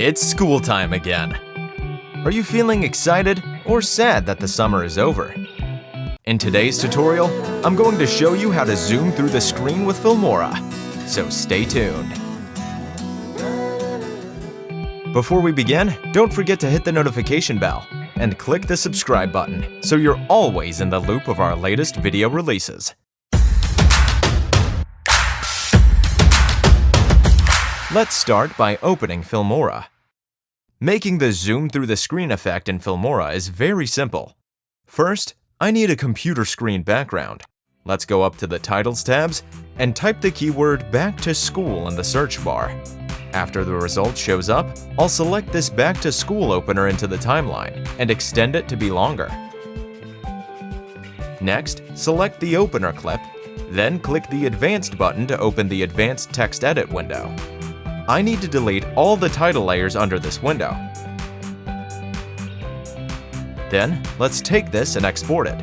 It's school time again. Are you feeling excited or sad that the summer is over? In today's tutorial, I'm going to show you how to zoom through the screen with Filmora, so stay tuned. Before we begin, don't forget to hit the notification bell and click the subscribe button so you're always in the loop of our latest video releases. Let's start by opening Filmora. Making the zoom through the screen effect in Filmora is very simple. First, I need a computer screen background. Let's go up to the Titles tabs and type the keyword Back to School in the search bar. After the result shows up, I'll select this Back to School opener into the timeline and extend it to be longer. Next, select the opener clip, then click the Advanced button to open the Advanced Text Edit window. I need to delete all the title layers under this window. Then, let's take this and export it.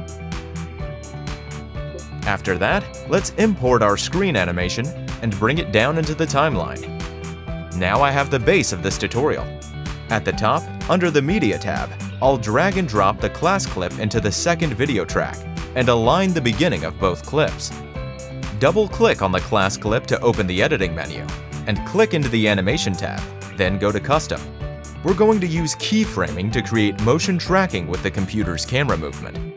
After that, let's import our screen animation and bring it down into the timeline. Now I have the base of this tutorial. At the top, under the Media tab, I'll drag and drop the class clip into the second video track and align the beginning of both clips. Double-click on the class clip to open the editing menu, and click into the Animation tab, then go to Custom. We're going to use keyframing to create motion tracking with the computer's camera movement.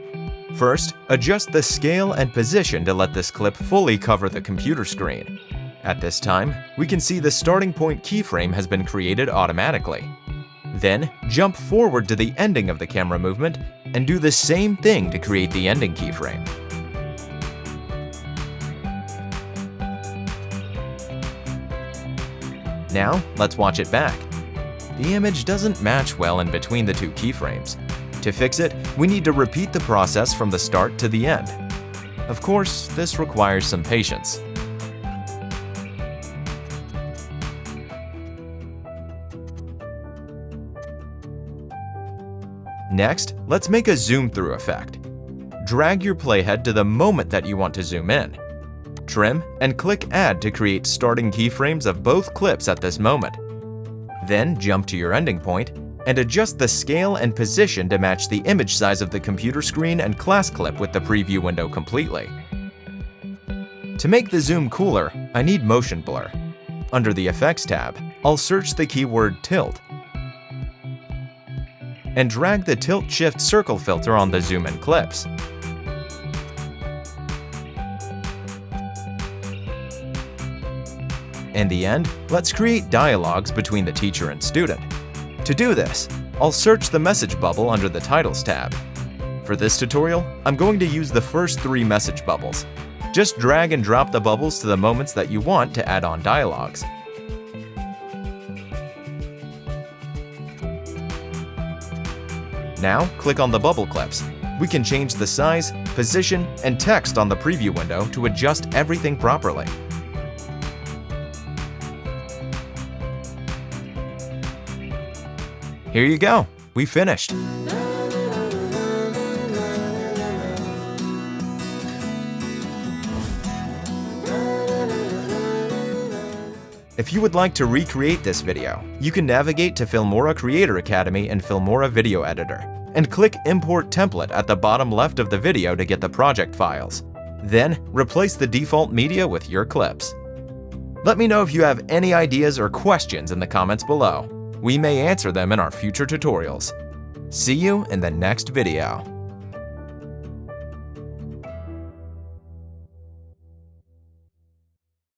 First, adjust the scale and position to let this clip fully cover the computer screen. At this time, we can see the starting point keyframe has been created automatically. Then, jump forward to the ending of the camera movement and do the same thing to create the ending keyframe. Now, let's watch it back. The image doesn't match well in between the two keyframes. To fix it, we need to repeat the process from the start to the end. Of course, this requires some patience. Next, let's make a zoom-through effect. Drag your playhead to the moment that you want to zoom in. Trim and click Add to create starting keyframes of both clips at this moment. Then jump to your ending point and adjust the scale and position to match the image size of the computer screen and class clip with the preview window completely. To make the zoom cooler, I need motion blur. Under the Effects tab, I'll search the keyword Tilt and drag the Tilt Shift Circle filter on the zoom-in clips. In the end, let's create dialogues between the teacher and student. To do this, I'll search the message bubble under the Titles tab. For this tutorial, I'm going to use the first 3 message bubbles. Just drag and drop the bubbles to the moments that you want to add on dialogues. Now, click on the bubble clips. We can change the size, position, and text on the preview window to adjust everything properly. Here you go, we finished. If you would like to recreate this video, you can navigate to Filmora Creator Academy in Filmora Video Editor and click Import Template at the bottom left of the video to get the project files. Then, replace the default media with your clips. Let me know if you have any ideas or questions in the comments below. We may answer them in our future tutorials. See you in the next video.